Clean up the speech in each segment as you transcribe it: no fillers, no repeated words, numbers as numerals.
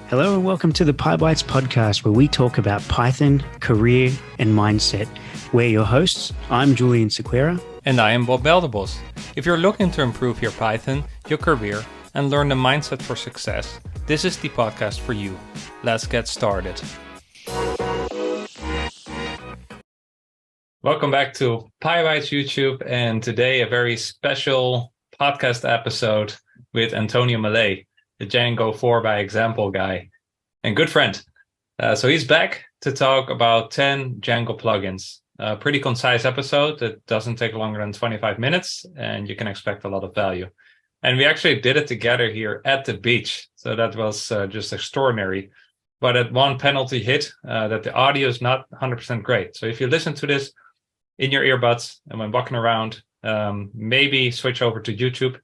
Hello and welcome to the Pybites podcast, where we talk about Python, career, and mindset. We're your hosts. I'm Julian Sequeira. And I am Bob Beldebos. If you're looking to improve your Python, your career, and learn the mindset for success, this is the podcast for you. Let's get started. Welcome back to Pybites YouTube, and today a very special podcast episode with Antonio Melé, the Django 4 by example guy and good friend. So he's back to talk about 10 Django plugins. A pretty concise episode that doesn't take longer than 25 minutes, and you can expect a lot of value. And we actually did it together here at the beach. So that was just extraordinary. But at one penalty hit, that the audio is not 100% great. So if you listen to this in your earbuds and when walking around, maybe switch over to YouTube.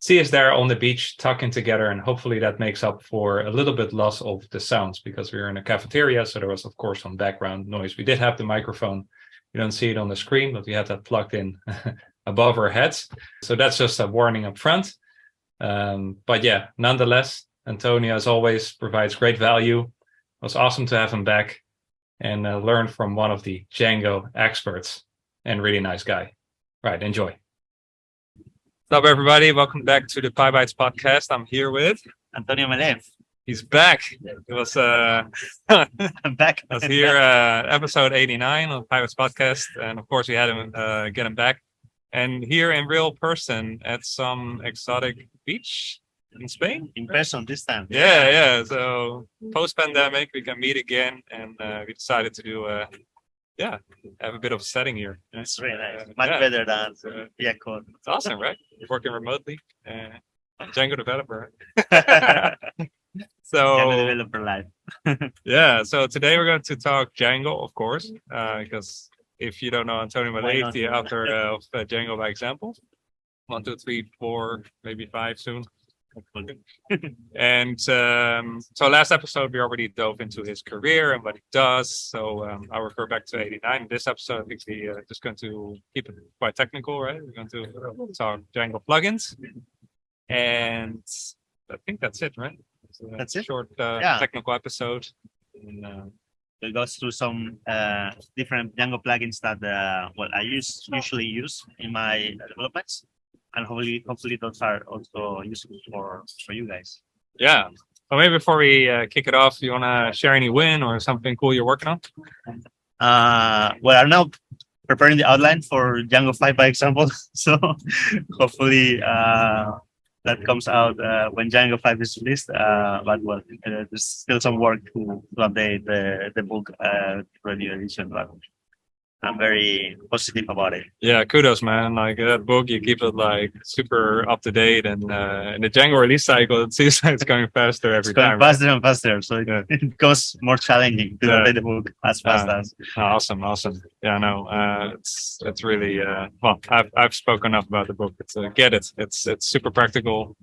See us there on the beach talking together, and hopefully that makes up for a little bit loss of the sounds because we were in a cafeteria. So there was, of course, some background noise. We did have the microphone. You don't see it on the screen, but we had that plugged in above our heads. So that's just a warning up front. But yeah, nonetheless, Antonio, as always, provides great value. It was awesome to have him back and learn from one of the Django experts, and really nice guy. Right, enjoy. What's up, everybody? Welcome back to the Pybites podcast. I'm here with Antonio Melé. He's back. It was I'm back. I was here episode 89 of Pybites podcast, and of course we had him get him back, and here in real person at some exotic beach in Spain. In person this time. Yeah. So post-pandemic, we can meet again, and we decided to do have a bit of a setting here. It's really nice. Much better than cool. It's awesome, right? Working remotely. Django developer. So Django developer life. Yeah, so today we're going to talk Django, of course, because if you don't know, Antonio Melé is the author of Django by example. 1, 2, 3, 4, maybe 5 soon. And so last episode we already dove into his career and what he does. So I'll refer back to 89. This episode I think we just going to keep it quite technical, right? We're going to talk Django plugins, and I think that's it, right? So that's it. Short technical episode. And, it goes through some different Django plugins that I usually use in my developments. And hopefully those are also useful for you guys. Yeah. Well, maybe before we kick it off, do you want to share any win or something cool you're working on? I'm now preparing the outline for Django 5 by example. So hopefully that comes out when Django 5 is released. But there's still some work to update the book review edition. But I'm very positive about it. Yeah, kudos, man. Like that book, you keep it like super up to date, and in the Django release cycle, it seems like it's going faster every time. Faster and faster, so it goes more challenging to update the book as fast as. Awesome. Yeah, no, it's really well. I've spoken enough about the book. It's get it. It's super practical,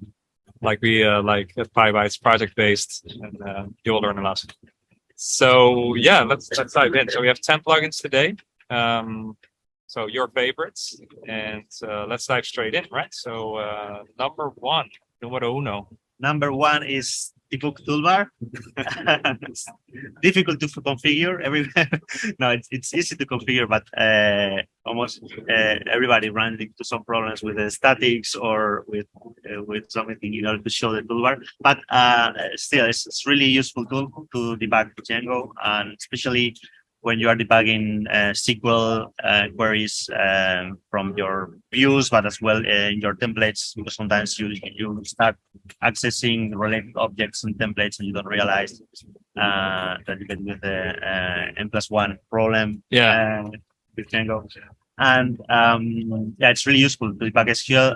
like we like at Pybites, project based, and you'll learn a lot. So yeah, let's dive in. So we have 10 plugins today. So your favorites, and let's dive straight in, right? So number one, numero uno. Number one is Debug Toolbar. It's difficult to configure. No, it's easy to configure, but almost everybody runs into some problems with the statics or with something in order to show the toolbar. But still, it's really useful tool to debug Django, and especially when you are debugging SQL queries from your views, but as well in your templates, because sometimes you start accessing related objects and templates and you don't realize that you get with the N+1 problem with Django. And it's really useful to debug SQL,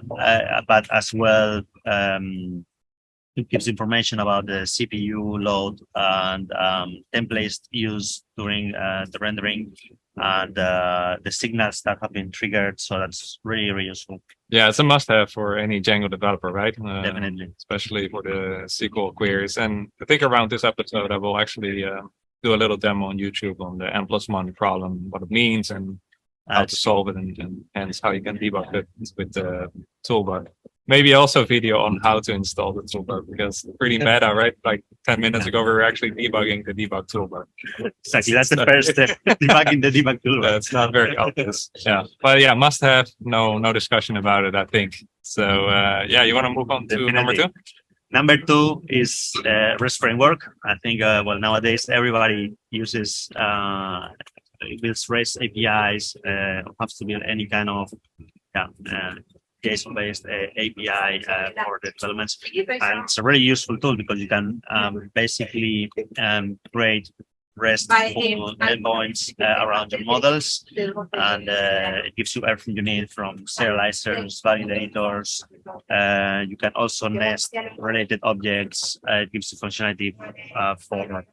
but as well it gives information about the CPU load and templates used during the rendering and the signals that have been triggered. So that's really, really useful. Yeah, it's a must-have for any Django developer, right? Definitely. Especially for the SQL queries. And I think around this episode, I will actually do a little demo on YouTube on the N+1 problem, what it means, and how to solve it, and hence how you can debug it with the toolbar. Maybe also video on how to install the toolbar, because pretty meta, right? Like 10 minutes ago, we were actually debugging the debug toolbar. Exactly, that's the first step, debugging the debug toolbar. That's not very obvious. Yeah, but yeah, must have, no discussion about it, I think. So yeah, you want to move on to number two? Number two is REST framework. I think nowadays everybody uses builds REST APIs, has to build any kind of JSON-based API for the developments. And it's a really useful tool because you can basically create REST endpoints around your models, and it gives you everything you need from serializers, validators. You can also nest related objects. It gives you functionality for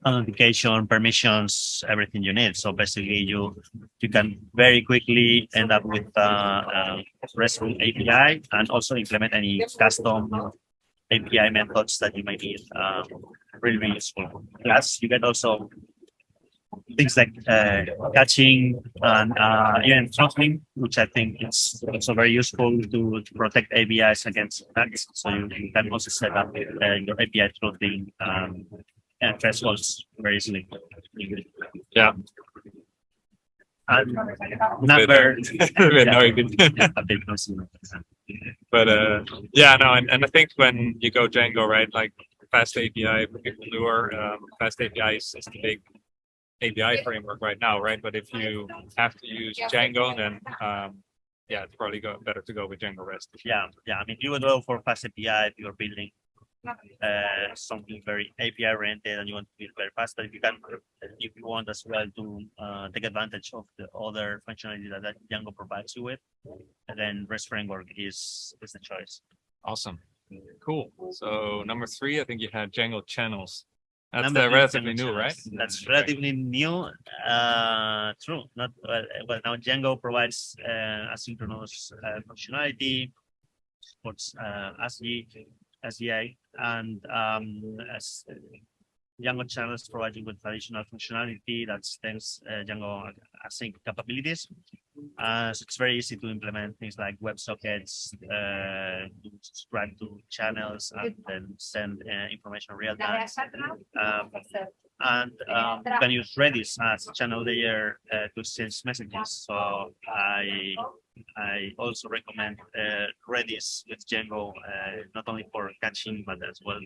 authentication, permissions, everything you need. So basically, you can very quickly end up with RESTful API, and also implement any custom API methods that you might need. Really useful. Plus, you get also things like caching and even throttling, which I think is also very useful to protect APIs against attacks. So you can also set up your API throttling and thresholds very easily. Yeah. And number, but yeah, no, and I think when you go Django, right, like Fast API for people newer, Fast API is the big API framework right now, right? But if you have to use Django, then yeah, it's probably better to go with Django REST. Yeah. I mean, you would go for Fast API if you're building something very API oriented and you want to build very fast. But if you want as well to take advantage of the other functionality that Django provides you with, then REST framework is the choice. Awesome, cool. So number three, I think you had Django Channels. That's relatively new, right? That's relatively new. True. Not well. Now Django provides asynchronous functionality, supports SDA, and as Django Channels provide you with traditional functionality that extends Django async capabilities. So it's very easy to implement things like WebSockets, to subscribe to channels, and then send information real time. And you can use Redis as a channel layer to exchange messages. So I also recommend Redis with Django, not only for caching, but as well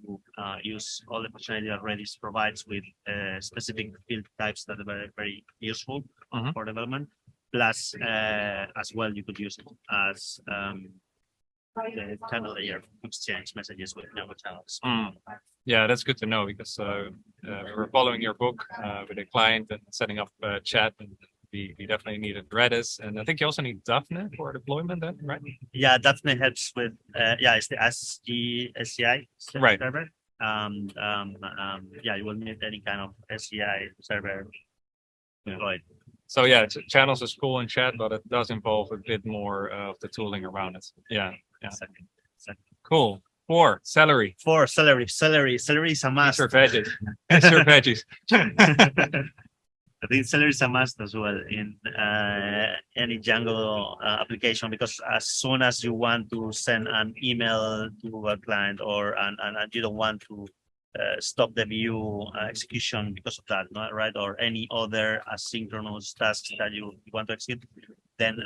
to use all the functionality that Redis provides with specific field types that are very, very useful for development. Plus, as well, you could use it as the channel layer to exchange messages with Django Channels. Yeah, that's good to know, because we were following your book with a client and setting up chat, and we definitely needed Redis, and I think you also need Daphne for deployment, then, right? Yeah, Daphne helps with it's the SCI right server. Yeah, you will need any kind of SCI server deployed. So yeah, channels is cool in chat, but it does involve a bit more of the tooling around it. Yeah. Exactly. Cool. Celery. Celery is a must. Extra veggies. Extra veggies. I think Celery is a must as well in any Django application, because as soon as you want to send an email to a client, and you don't want to stop the view execution because of that, right? Or any other asynchronous tasks that you want to execute, then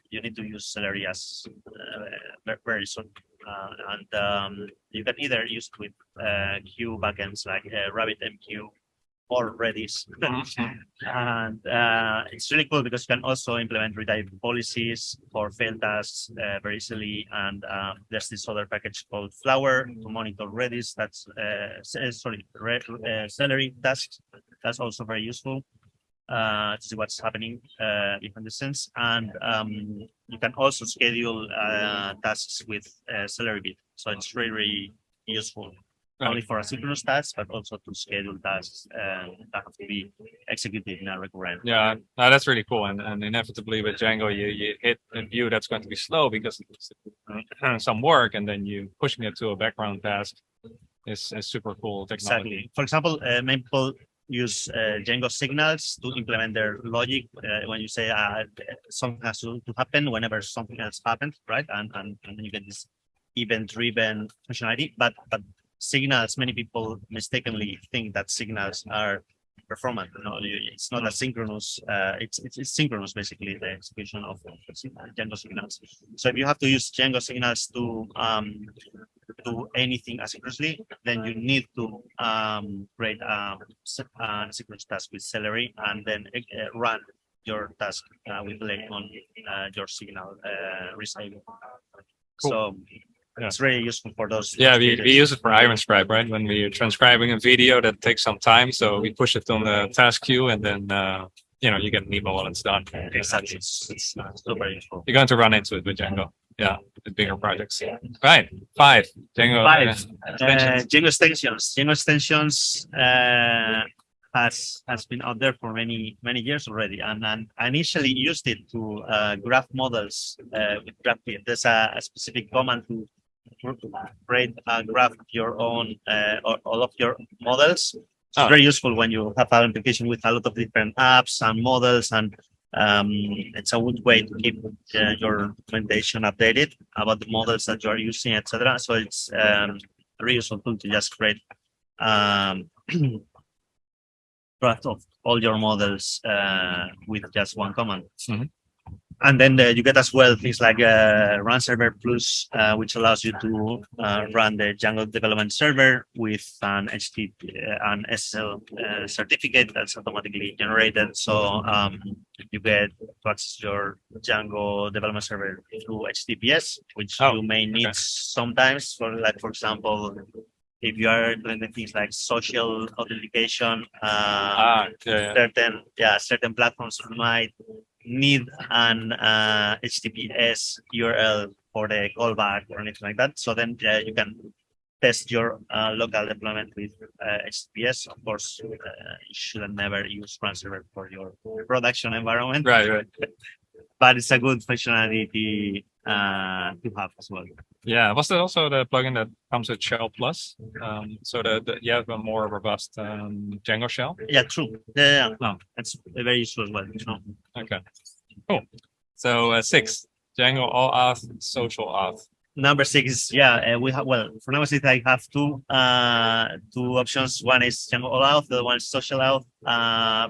you need to use Celery as very soon. And you can either use it with queue backends like RabbitMQ or Redis. And it's really cool because you can also implement retype policies for failed tasks very easily. And there's this other package called Flower to monitor Redis. That's Celery tasks. That's also very useful to see what's happening behind the scenes. And you can also schedule tasks with Celery bit. So it's really, really useful. Not only for asynchronous tasks, but also to schedule tasks that have to be executed in a recurrent. Yeah, no, that's really cool. And inevitably with Django, you hit a view that's going to be slow because it's some work, and then you pushing it to a background task is super cool technology. Exactly. For example, many people use Django signals to implement their logic when you say something has to happen whenever something else happens, right? And then you get this event-driven functionality. But signals, many people mistakenly think that signals are performant. No, it's not asynchronous. It's synchronous, basically, the execution of Django signals. So if you have to use Django signals to do anything asynchronously, then you need to create a synchronous task with Celery and then run your task with delay on your signal receiving. Cool. So it's very useful for those. Yeah, we use it for iron scribe, right? When we're transcribing a video that takes some time, so we push it on the task queue, and then you get an email when it's done. Exactly, it's super useful. You're going to run into it with Django. Yeah, with bigger projects. Right, 5 Django. Extensions. Django extensions. Django extensions has been out there for many years already, and I initially used it to graph models with GraphQL. There's a specific command to create a graph of your own all of your models. It's very useful when you have an application with a lot of different apps and models, and it's a good way to keep your documentation updated about the models that you are using, etc. So it's a very useful tool to just create draft of all your models with just one command. Mm-hmm. And then you get as well things like Run Server Plus, which allows you to run the Django development server with an HTTP and SSL certificate that's automatically generated. So you get to access your Django development server through HTTPS, which you may need sometimes. For example, if you are doing things like social authentication, certain platforms might need an HTTPS URL for the callback or anything like that. So then you can test your local deployment with HTTPS. Of course, you shouldn't never use Run Server for your production environment. Right. But it's a good functionality to have as well. Yeah, was there also the plugin that comes with Shell Plus? So that you have a more robust Django shell? Yeah, true. Yeah. No, it's very useful as well. Okay, cool. So 6, Django allauth, social-auth. Number 6, we have, for number 6, I have two options. One is Django allauth, the other one is social-auth.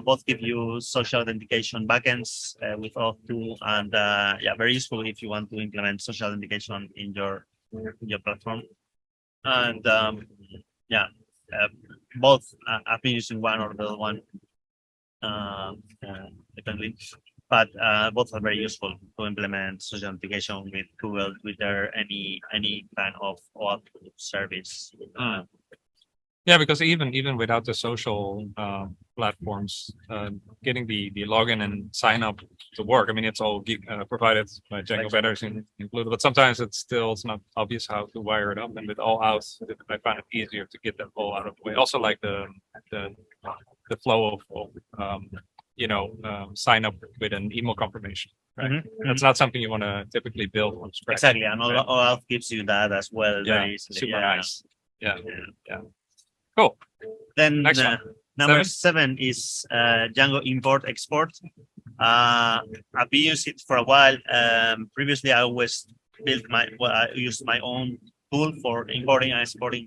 Both give you social authentication backends with auth2, and very useful if you want to implement social authentication in your platform. And both I've been using one or the other one, depending. But both are very useful to implement social authentication with Google, Twitter, any kind of auth service. Yeah, because even without the social platforms, getting the login and sign up to work, I mean, it's all provided by Django Betters included, but sometimes it's not obvious how to wire it up. And with allauth, I find it easier to get that all out of the way. Also, like the flow of sign up with an email confirmation, right? Mm-hmm. That's not something you want to typically build from scratch. Exactly, and allauth gives you that as well. Yeah, very easily. super nice. Yeah. Cool. Then next one. Number 7 is Django import export. I've been using it for a while. Previously, I always I used my own tool for importing and exporting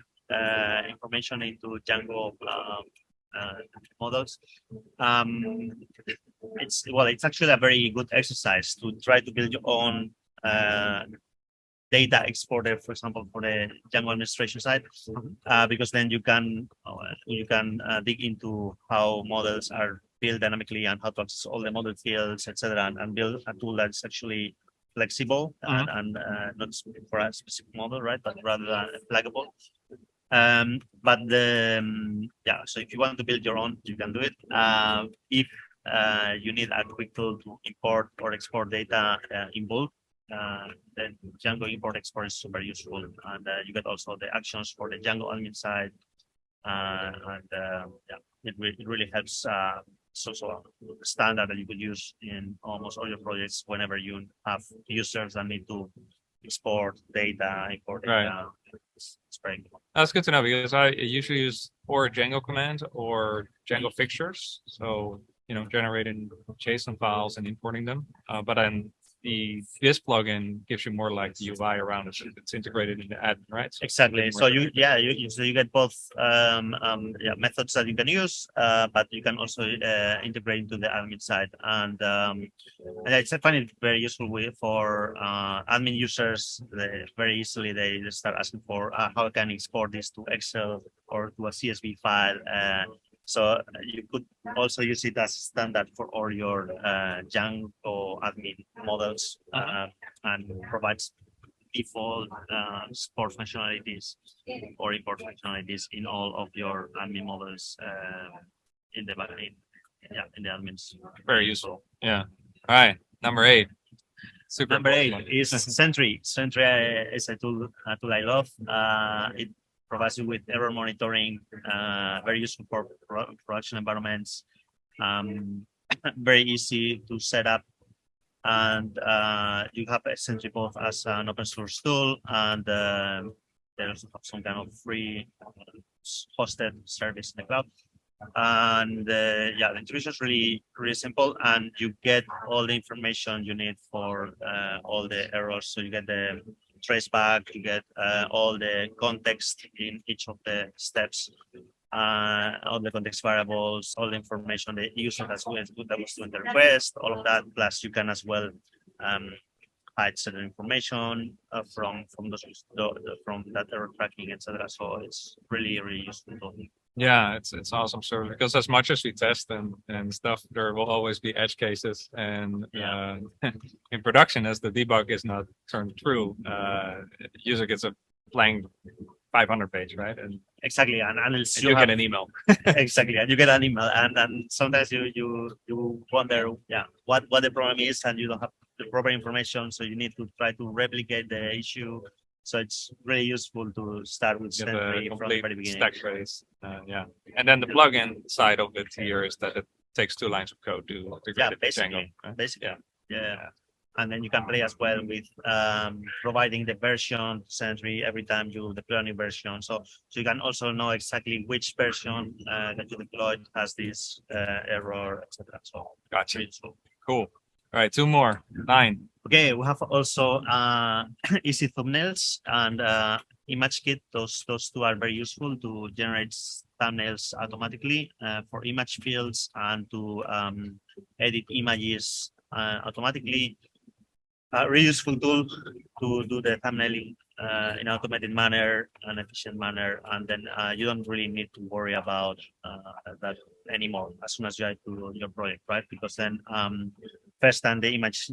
information into Django models. It's actually a very good exercise to try to build your own data exporter, for example, for the Django administration side, because then you can dig into how models are built dynamically and how to access all the model fields, etc., and build a tool that's actually flexible and not for a specific model, right? But rather than flaggable. So if you want to build your own, you can do it. If you need a quick tool to import or export data in bulk, then Django import export is super useful, and you get also the actions for the Django admin side, it really helps. It's also a standard that you could use in almost all your projects whenever you have users that need to export data, import Right. data. It's very cool. That's good to know because I usually use or Django command or Django fixtures. So, generating JSON files and importing them. But then this plugin gives you more like the UI around it. It's integrated in the admin, right? So Exactly. So you get both methods that you can use, but you can also integrate into the admin side, and I find it very useful for admin users. Very easily they start asking for how can I export this to Excel or to a CSV file. So you could also use it as standard for all your Django admin models, and provides default export functionalities or import functionalities in all of your admin models in the in the admins. very useful. Yeah. All right. Number 8. Super Number 8 important. is Sentry. Sentry is a tool I love. It provides you with error monitoring, very useful for production environments, very easy to set up, and you have Sentry both as an open source tool, and they also have some kind of free hosted service in the cloud. And the integration is really simple, and you get all the information you need for all the errors. So you get the traceback, you get all the context in each of the steps, all the context variables, all the information the user that was doing the request, all of that. Plus, you can as well hide certain information from that error tracking, etc. So it's really useful tool. Yeah, it's awesome. So because as much as we test and stuff, there will always be edge cases. And in production, as the debug is not turned through, the user gets a blank 500 page, right? And exactly, and you get an email. Exactly, and you get an email, and sometimes you wonder, what the problem is, and you don't have the proper information, so you need to try to replicate the issue. So it's really useful to start with Sentry from the very beginning. Stack trace, and then the plugin side of it here is that it takes 2 lines of code to integrate it with Django. Right? Basically, yeah. And then you can play as well with providing the version Sentry every time you deploy a new version. So you can also know exactly which version that you deployed has this error, etc. So gotcha. Cool. All right, 2 more. 9. Okay, we have also easy thumbnails and Imagekit. Those 2 are very useful to generate thumbnails automatically for image fields and to edit images automatically. A really useful tool to do the thumbnailing in an automated manner, an efficient manner, and then you don't really need to worry about that anymore as soon as you add to your project, right? Because then first time the image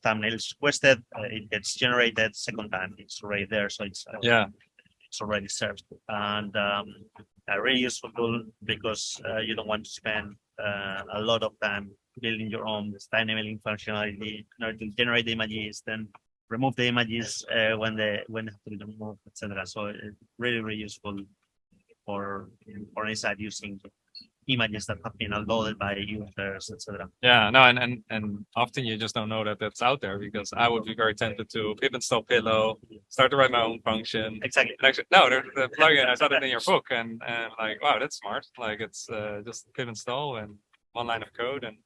thumbnail is requested, it gets generated. Second time it's already there, so it's already served, and a really useful tool because you don't want to spend a lot of time building your own styling functionality in order to generate the images, then remove the images when they have to be removed, etc. So it's really useful for any site using images that have been uploaded by users, etc. Yeah, no, and often you just don't know that that's out there because I would be very tempted to pip install Pillow, start to write my own function. Exactly. And actually, no, there's the plugin. I saw it in your book, and like, wow, that's smart. Like it's just pip install and 1 line of code, and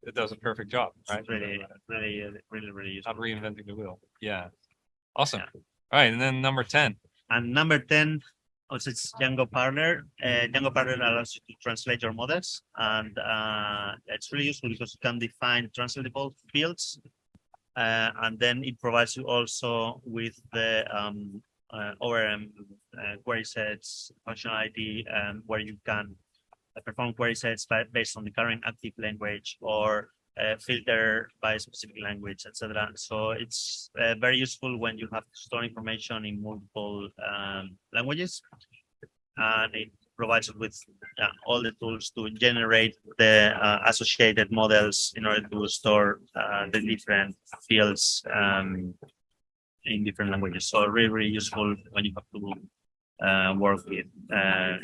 it does a perfect job, right? Really useful. Not reinventing the wheel. Yeah, awesome. All right, and then number 10. And number 10. Also, it's Django-parler. Django-parler allows you to translate your models, and it's really useful because you can define translatable fields, and then it provides you also with the ORM query sets functionality, where you can perform query sets based on the current active language or filter by a specific language, etc. So it's very useful when you have to store information in multiple languages, and it provides you with all the tools to generate the associated models in order to store the different fields in different languages. So really useful when you have to work with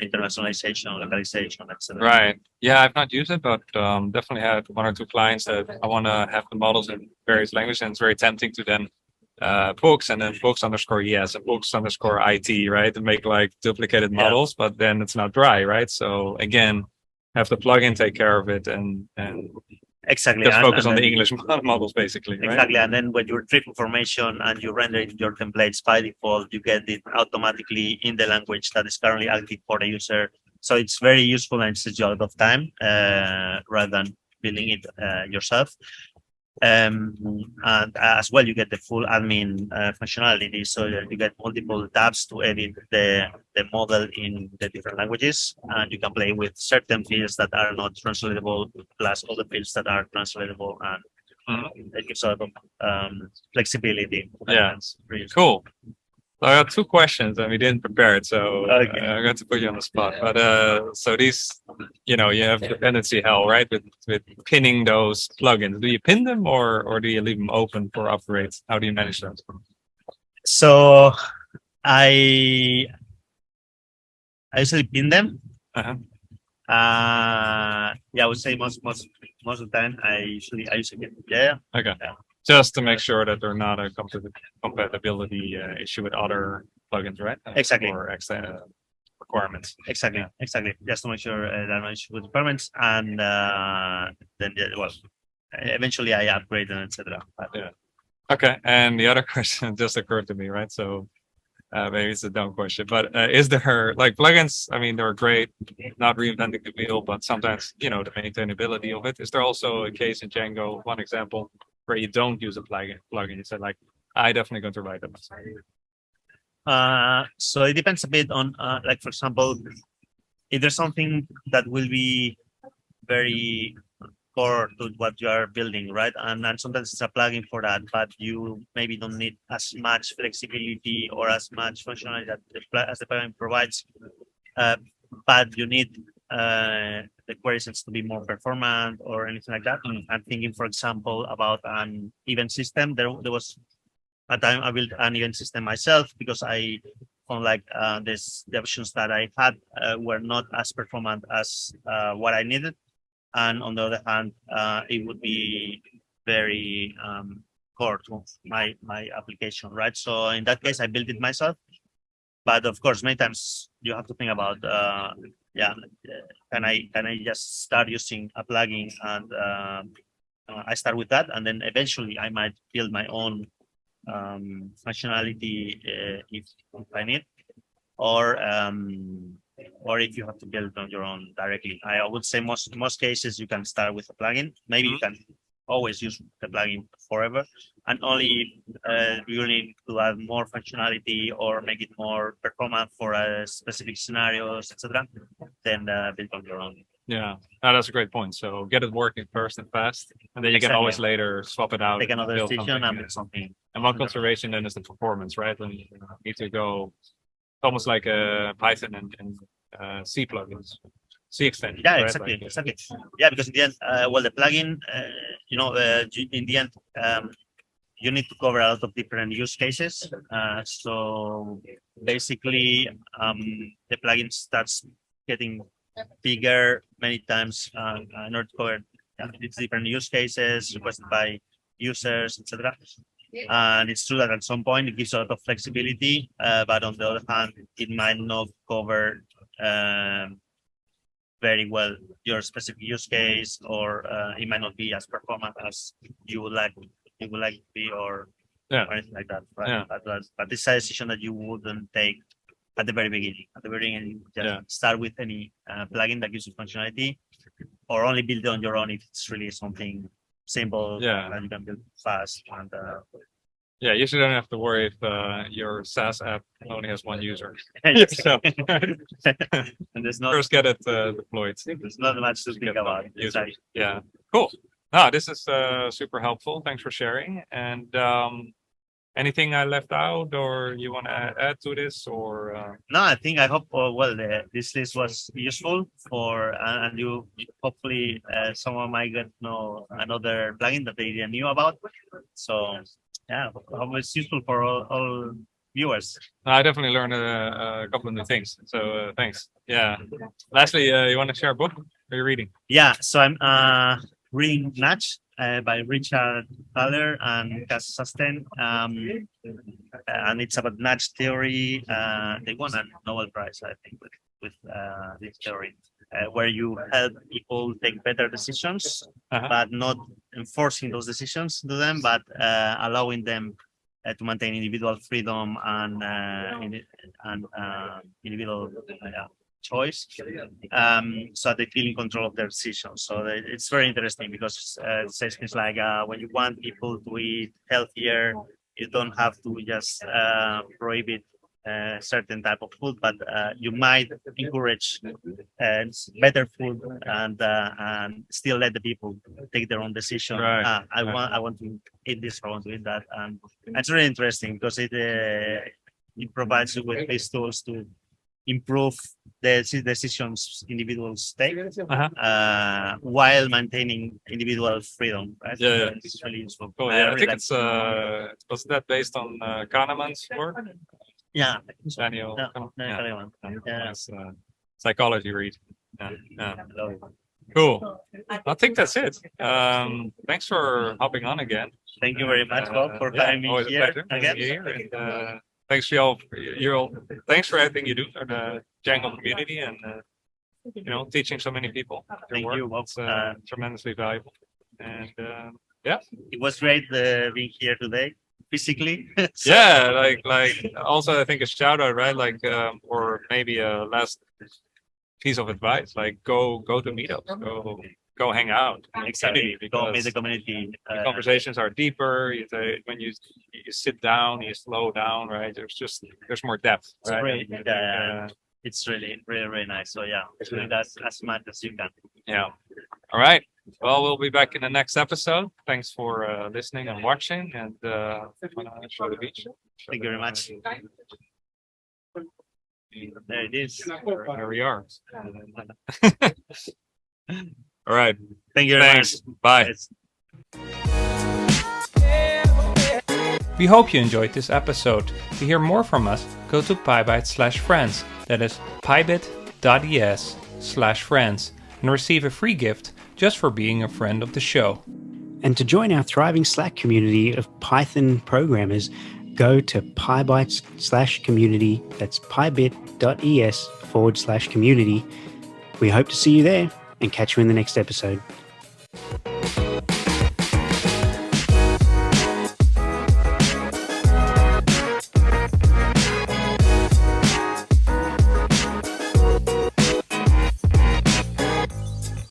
internationalization, localization, etc. Right. Yeah, I've not used it, but definitely had 1 or 2 clients that I want to have the models in various languages, and it's very tempting to then books and then books_yes and books_it, right? To make like duplicated models, but then it's not dry, right? So again, have the plugin take care of it and Exactly. just focus and on the then- English models, basically, right? Exactly. And then when you retrieve information and you render it in your templates by default, you get it automatically in the language that is currently active for the user. So it's very useful and it saves you a lot of time rather than building it yourself. And as well, you get the full admin functionality. So that you get multiple tabs to edit the model in the different languages. And you can play with certain fields that are not translatable, plus all the fields that are translatable. And it gives a lot of flexibility. Yeah. Really Cool. So I got two questions and we didn't prepare it, so Okay. I got to put you on the spot. But so these, you have dependency hell, right? With pinning those plugins. Do you pin them or do you leave them open for upgrades? How do you manage that? So I usually pin them. Uh-huh. Yeah, I would say most of the time I usually get Okay. Just to make sure that they're not a compatibility issue with other plugins, right? Exactly. Or requirements. Exactly. Yeah. Exactly. Just to make sure there are no issues with requirements, and then eventually I upgrade and etc. Yeah. Okay. And the other question just occurred to me, right? So maybe it's a dumb question, but is there like plugins? I mean, they're great, not reinventing the wheel, but sometimes, the maintainability of it. Is there also a case in Django, one example, where you don't use a plugin? You said like, I definitely going to write them. So it depends a bit on, like for example, if there's something that will be very core to what you are building, right? And sometimes it's a plugin for that, but you maybe don't need as much flexibility or as much functionality as the plugin provides. But you need the queries to be more performant or anything like that. I'm thinking, for example, about an event system. There was a time I built an event system myself because I found like the options that I had were not as performant as what I needed. And on the other hand, it would be very core to my application, right? So in that case, I built it myself. But of course, many times you have to think about, can I just start using a plugin and I start with that, and then eventually I might build my own functionality if I need, or if you have to build on your own directly. I would say most cases you can start with a plugin. Maybe you can always use the plugin forever, and only if you need to add more functionality or make it more performant for specific scenarios, etc., then build on your own. Yeah, that's a great point. So get it working first and fast, and then you can always later swap it out. Take another build decision something, and build something. And one consideration then is the performance, right? When you need to go almost like Python and C plugins, C extensions. Yeah, right? exactly, Like, exactly. Yeah, because in the end, the plugin, in the end, you need to cover a lot of different use cases. So basically, the plugin starts getting bigger many times in order to cover these different use cases requested by users, etc. And it's true that at some point it gives a lot of flexibility, but on the other hand, it might not cover very well your specific use case, or it might not be as performant as you would like to be, or anything like that. Right? Yeah. But this is a decision that you wouldn't take at the very beginning. At the very beginning, just start with any plugin that gives you functionality, or only build it on your own if it's really something simple that you can build fast. And you usually don't have to worry if your SaaS app only has one user. So, and there's not first get it deployed. there's not much to think about. Exactly. Yeah, cool. No, this is super helpful. Thanks for sharing. And anything I left out, or you want to add to this, or? No, I hope this list was useful for, and you hopefully someone might get to know another plugin that they didn't knew about. So yeah, hope it's useful for all viewers. I definitely learned a couple of new things. So thanks. Yeah. Lastly, you want to share a book? Are you reading? Yeah, so I'm reading Natch by Richard Thaler and Cass Susten, and it's about nudge theory. They won a Nobel Prize, I think, with this theory, where you help people take better decisions, but not enforcing those decisions to them, but allowing them to maintain individual freedom and individual choice, so they feel in control of their decisions. So it's very interesting because it says things like when you want people to eat healthier, you don't have to just prohibit certain type of food, but you might encourage better food and still let the people take their own decision. Right. I want to eat this, I want to eat that, and it's really interesting because it provides you with these tools to improve the decisions individuals take while maintaining individual freedom. Right? Yeah. It's really useful. Cool. Yeah, I think it's was that based on Kahneman's work? Yeah. Daniel. Yeah. Nice, psychology read. Yeah. Cool. I think that's it. Thanks for hopping on again. Thank you very much, Bob, for having me always here a pleasure again. Here. And, thanks for thanks for everything you do for the Django community and teaching so many people. Thank you, Bob. It's tremendously valuable. And it was great being here today physically. like also I think a shout out, right? Like or maybe a last piece of advice, like go to meetups, go hang out. Exactly. Go meet the community. The conversations are deeper. When you sit down, you slow down, right? There's more depth, right? It's really, really, really nice. So do that as much as you can. Yeah. All right. Well, we'll be back in the next episode. Thanks for listening and watching. And show the beach. Thank you very much. There it is. There we are. All right. Thank you very much. Bye. We hope you enjoyed this episode. To hear more from us, go to Pybites/friends. That is pybit.es/friends and receive a free gift just for being a friend of the show. And to join our thriving Slack community of Python programmers, go to pybites/community. That's pybit.es/community. We hope to see you there and catch you in the next episode.